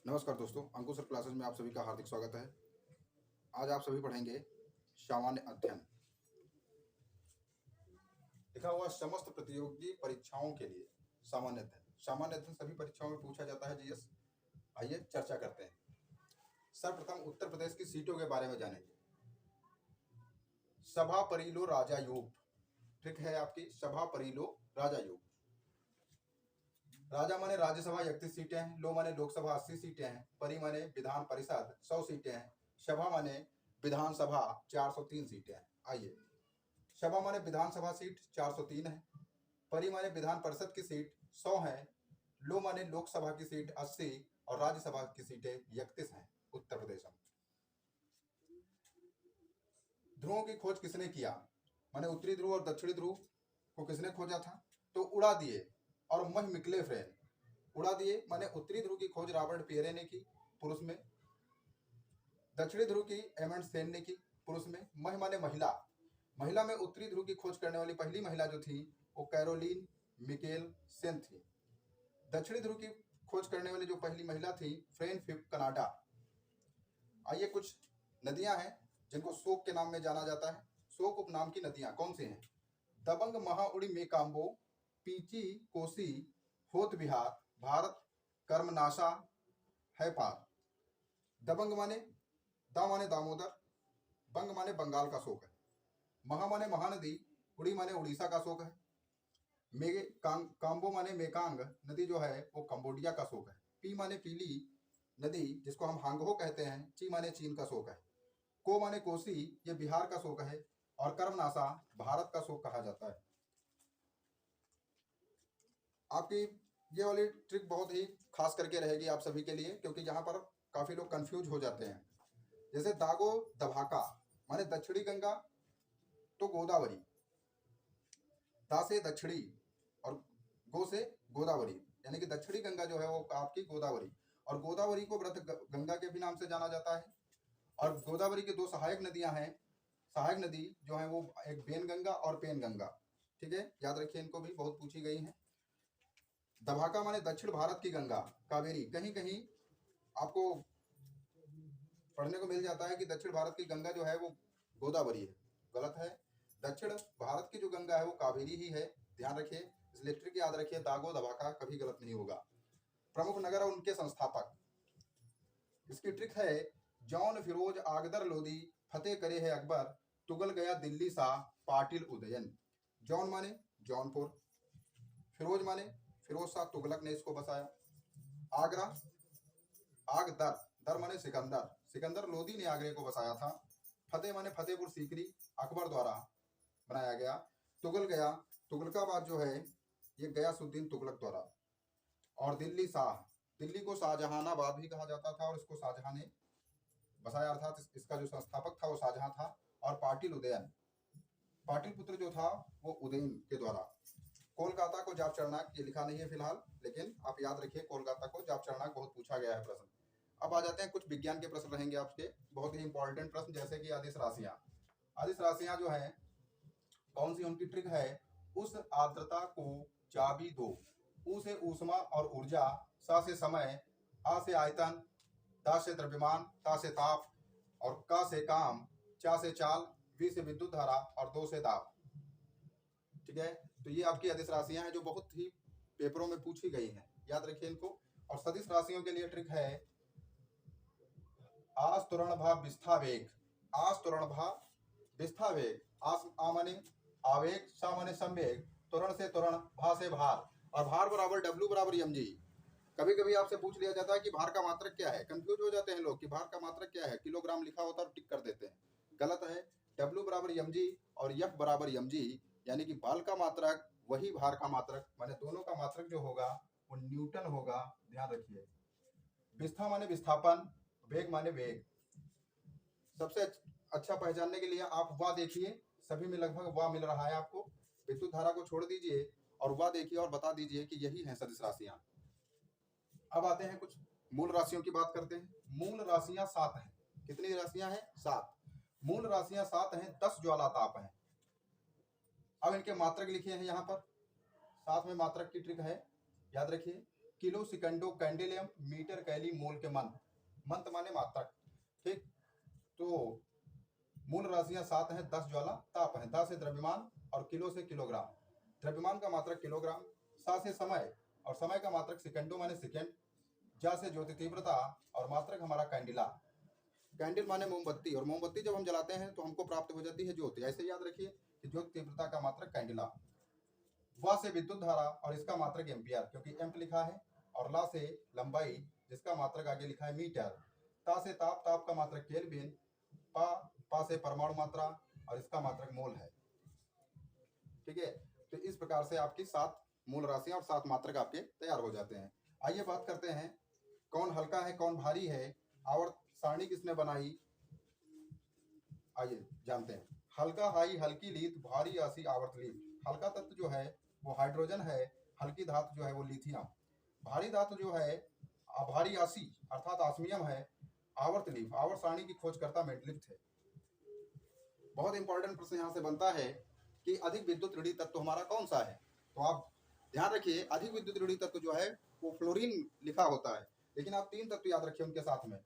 नमस्कार दोस्तों, अंकुश sir classes में आप सभी का हार्दिक स्वागत है। आज आप सभी पढ़ेंगे सामान्य अध्ययन। लिखा हुआ समस्त प्रतियोगी परीक्षाओं के लिए सामान्य अध्ययन। सामान्य अध्ययन सभी परीक्षाओं में पूछा जाता है जीएस। आइए चर्चा करते हैं। सर्वप्रथम उत्तर प्रदेश की सीटों के बारे में जानेंगे। सभा परिलो राजा योग, ठीक है आपकी सभा परिलो राजा योग। राजा माने राज्यसभा 31 सीटें हैं, लो माने लोकसभा 80 सीटें हैं, परि माने विधान परिषद 100 सीटें हैं, सभा माने विधानसभा 403 सीटें हैं। आइए, सभा माने विधानसभा सीट 403 है, परि माने विधान परिषद की सीट 100 है, लो माने लोकसभा की सीट 80 और राज्यसभा की सीटें 31 हैं उत्तर प्रदेश में। ध्रुवों की खोज किसने किया? माने उत्तरी ध्रुव और दक्षिणी ध्रुव को किसने खोजा था? तो उड़ा दिए और मह मिकले फ्रेन। उड़ा दिए माने उत्तरी ध्रुव की खोज रॉबर्ट पियरे ने की पुरुष में, दक्षिणी ध्रुव की एमंड सेन ने की पुरुष में। मह माने महिला, महिला में उत्तरी ध्रुव की खोज करने वाली पहली महिला जो थी वो कैरोलिन मिकेल सेन थी। दक्षिणी ध्रुव की खोज करने वाली जो पहली महिला थी फ्रेन फिप कनाडा। आइए, कुछ नदियां हैं जिनको शोक के नाम में जाना जाता है। शोक उपनाम की नदियां कौन सी हैं? दबंग, महाउड़ी, मेकाम्बो, पीची, कोसी, होत बिहार, भारत, कर्मनाशा, है पार। दबंग माने दा माने दामोदर, बंग माने बंगाल का शोक है, महा माने महानदी, उड़ी माने उड़ीसा का शोक है, काम्बो माने मेकांग नदी जो है वो कंबोडिया का शोक है, पी माने पीली नदी जिसको हम हांगहो कहते हैं, ची माने चीन का शोक है, को माने कोसी ये बिहार का शोक है और कर्मनाशा भारत का शोक कहा जाता है। आपकी ये वाली ट्रिक बहुत ही खास करके रहेगी आप सभी के लिए, क्योंकि यहाँ पर काफी लोग कंफ्यूज हो जाते हैं। जैसे दागो दभाका माने दक्षिणी गंगा तो गोदावरी, दा से दक्षिणी और गो से गोदावरी, यानी कि दक्षिणी गंगा जो है वो आपकी गोदावरी, और गोदावरी को व्रत गंगा के भी नाम से जाना जाता है। और गोदावरी की दो सहायक नदियां हैं, सहायक नदी जो है वो एक बेन गंगा और पेन गंगा, ठीक है, याद रखिए, इनको भी बहुत पूछी गई है। दभाका माने दक्षिण भारत की गंगा कावेरी, कहीं कहीं आपको पढ़ने को मिल जाता है कि दक्षिण भारत की गंगा जो है वो गोदावरी है, गलत है। दक्षिण भारत की जो गंगा है वो कावेरी ही है, ध्यान रखिए, इसलिए ट्रिक याद रखिए, दागो दभाका कभी गलत नहीं होगा। प्रमुख नगर और उनके संस्थापक, इसकी ट्रिक है जौन फिरोज आगदर लोदी, फतेह करे है अकबर, तुगल गया दिल्ली सा, पाटिल उदयन। जौन माने जौनपुर, फिरोज माने फिरोज शाह तुगलक ने इसको बसाया, आगरा, आग दर, दर माने सिकंदर, सिकंदर लोदी ने आगरे को बसाया था, फतेह माने फतेहपुर सीकरी अकबर द्वारा बनाया गया, तुगल गया, तुगलकाबाद जो है ये गयासुद्दीन तुगलक द्वारा, और दिल्ली शाह, दिल्ली को शाहजहानाबाद भी कहा जाता था और इसको शाहजहां ने बसाया, अर्थात इसका जो संस्थापक था वो शाहजहां था। और पाटिल उदयन, पाटिल पुत्र जो था वो उदयन के द्वारा। कोलकाता को जाप चढ़नाक, ये लिखा नहीं है फिलहाल, लेकिन आप याद रखिए कोलकाता को जाप चढ़नाक बहुत पूछा गया है प्रश्न। अब आ जाते हैं कुछ विज्ञान के प्रश्न रहेंगे आपके, बहुत ही इंपॉर्टेंट प्रश्न, जैसे कि आदिश राशियां। आदिश राशियां जो है कौन सी, उनकी ट्रिक है उस आर्द्रता को चाबी दो, ऊ से ऊष्मा और ऊर्जा, सा से समय, आ से आयतन, दा से द्रव्यमान, ता से ताप और का से काम, चा से चाल, वी से विद्युत धारा और दो से दाब, ठीक है। तो ये आपकी आदिश राशियां हैं जो बहुत ही पेपरों में पूछी गई हैं, याद रखिए इनको। और सदिश राशियों के लिए ट्रिक है आस तुरण भा विस्था वेग, आस तुरण भा विस्था वेग, आस आ माने आवेग, सा माने संवेग, तुरण से तुरण, भा से भार, और भार बराबर डब्ल्यू बराबर mg। कभी कभी आपसे पूछ लिया जाता है कि भार का मात्रक क्या है, कंफ्यूज हो जाते हैं लोग कि भार का मात्रक क्या है, किलोग्राम लिखा होता है और टिक कर देते हैं, गलत है। डब्ल्यू बराबर mg और एफ बराबर mg, यानी कि बल का मात्रक वही भार का मात्रक, माने दोनों का मात्रक जो होगा वो न्यूटन होगा, ध्यान रखिए। विस्था माने विस्थापन, वेग माने वेग। सबसे अच्छा पहचानने के लिए आप वाह देखिए, सभी में लगभग वाह मिल रहा है आपको। विद्युत धारा को छोड़ दीजिए और वाह देखिए और बता दीजिए कि यही है सदिश राशियां। अब आते हैं कुछ मूल राशियों की बात करते हैं। मूल राशियां 7 हैं। कितनी राशियां हैं? 7। मूल राशियां 7 हैं, 10 ज्वाला ताप हैं। अब इनके मात्रक लिखे हैं यहाँ पर, साथ में मात्रक की ट्रिक है, याद रखिए। किलो सिकंडो कैंडिलियम मीटर कैली मोल के मंथ, मंथ माने मात्रक, ठीक। तो मूल राशियां 7 हैं, 10 ज्वाला ताप है, 10 से द्रव्यमान और किलो से किलोग्राम, द्रव्यमान का मात्रक किलोग्राम, 7 से समय और समय का मात्रक सेकंडो माने सेकंड, जा से ज्योति तीव्रता और मात्रक हमारा कैंडिला, कैंडल माने मोमबत्ती, और मोमबत्ती जब हम जलाते हैं तो हमको प्राप्त हो जाती है ज्योति, ऐसे याद रखिए कि ज्योति तीव्रता का मात्रक कैंडिला, वा से विद्युत धारा और इसका मात्रक एम्पियर क्योंकि एम्प लिखा है, और ला से लंबाई जिसका मात्रक आगे लिखा है मीटर, ता से ताप, ताप का मात्रक केल्विन, पा से परमाणु मात्रा और इसका मात्रक मोल है, ठीक है। तो इस प्रकार से आपकी 7 मूल राशियां और 7 मात्रक आपके तैयार हो जाते हैं। आइए बात करते हैं कौन हल्का है कौन भारी है, आवर्त सारणी किसने बनाई, आइए जानते हैं। हल्का हाई हल्की लीथ, भारी आसी आवर्त लीथ। हल्का तत्व जो है वो हाइड्रोजन है, हल्की धातु जो है वो लिथियम, भारी धातु जो है भारी आसी अर्थात ऑस्मियम है, आवर्त लीफ, आवर्त सारणी की खोजकर्ता मेंडलिफ्ट है। बहुत इंपॉर्टेंट प्रश्न यहाँ से बनता है कि अधिक विद्युत ऋणी तत्व हमारा कौन सा है, तो आप ध्यान रखिए अधिक विद्युत ऋणी तत्व जो है वो फ्लोरीन लिखा होता है, लेकिन आप 3 तत्व याद रखिए उनके साथ में।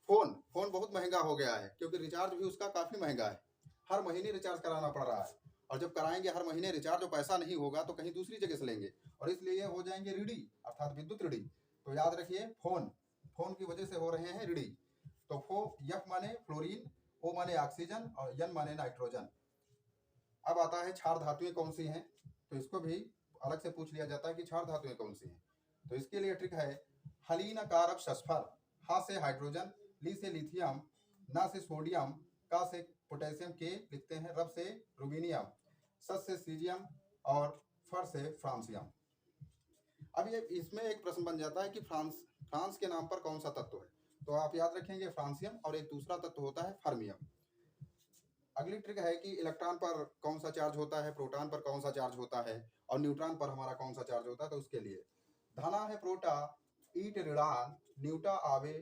फोन, फोन बहुत महंगा हो गया है क्योंकि रिचार्ज भी उसका काफी महंगा है, हर महीने रिचार्ज कराना पड़ रहा है, और जब कराएंगे हर महीने रिचार्ज और पैसा नहीं होगा तो कहीं दूसरी जगह से लेंगे, और इसलिए हो जाएंगे ऋणी अर्थात विद्युत ऋणी। तो याद रखिए फोन, फोन की वजह से हो रहे हैं ऋणी। तो फो यफ माने फ्लोरीन, ओ माने ऑक्सीजन और यन माने नाइट्रोजन। अब आता है क्षार धातुएं कौन सी हैं, तो इसको भी अलग से पूछ लिया जाता है कि क्षार धातुएं कौन सी हैं। तो इसके लिए ट्रिक है हलीन कारक सल्फर, हा से हाइड्रोजन, ली से लिथियम, ना से सोडियम, का से पोटेशियम के लिखते हैं, रब से रूबिनियम, सस से सीजियम और फर से फ्रांसियम। अब ये इसमें एक प्रश्न बन जाता है कि फ्रांस के नाम पर कौन सा तत्व है, तो आप याद रखेंगे फ्रांसियम, और एक दूसरा तत्व होता है फर्मियम। अगली ट्रिक है कि इलेक्ट्रॉन पर कौन सा चार्ज होता है, प्रोटॉन पर कौन सा चार्ज होता है, और न्यूट्रॉन पर हमारा कौन सा चार्ज होता है, तो उसके लिए धना है प्रोटा, ईट ऋणान, न्यूटा आवे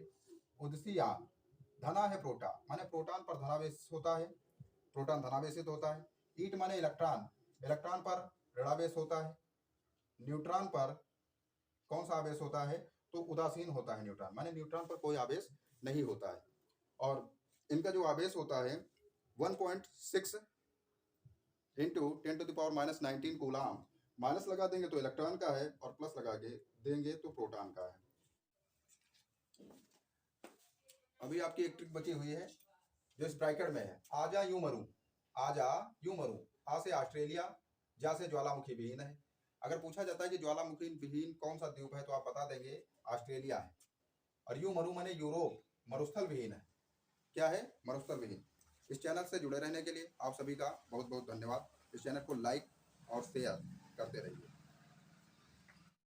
उदसीयान। धना है प्रोटा माने प्रोटॉन पर धनावेश होता है, प्रोटॉन धनावेशित होता है, ईट माने इलेक्ट्रॉन, इलेक्ट्रॉन पर ऋणावेश होता है, न्यूट्रॉन पर कौन सा आवेश होता है, तो उदासीन होता है न्यूट्रॉन, माने न्यूट्रॉन पर कोई आवेश नहीं होता है, और इनका जो आवेश होता है 1.6 इंटू 10⁻⁻19 कूलाम, माइनस लगा देंगे तो इलेक्ट्रॉन का है और प्लस लगा के देंगे तो प्रोटॉन का है। अभी आपकी एक ट्रिक बची हुई है जो इस ब्रैकेट में है, आजा यूं मरूं, आजा यूं मरूं, आ से ऑस्ट्रेलिया, जा से ज्वालामुखी विहीन है। अगर पूछा जाता है कि ज्वालामुखी विहीन कौन सा द्वीप है तो आप बता देंगे ऑस्ट्रेलिया है, और यूं मरूं माने यूरोप, मरुस्थल विहीन है, क्या है, मरुस्थल विहीन। इस चैनल से जुड़े रहने के लिए आप सभी का बहुत बहुत धन्यवाद। इस चैनल को लाइक और शेयर करते रहिए।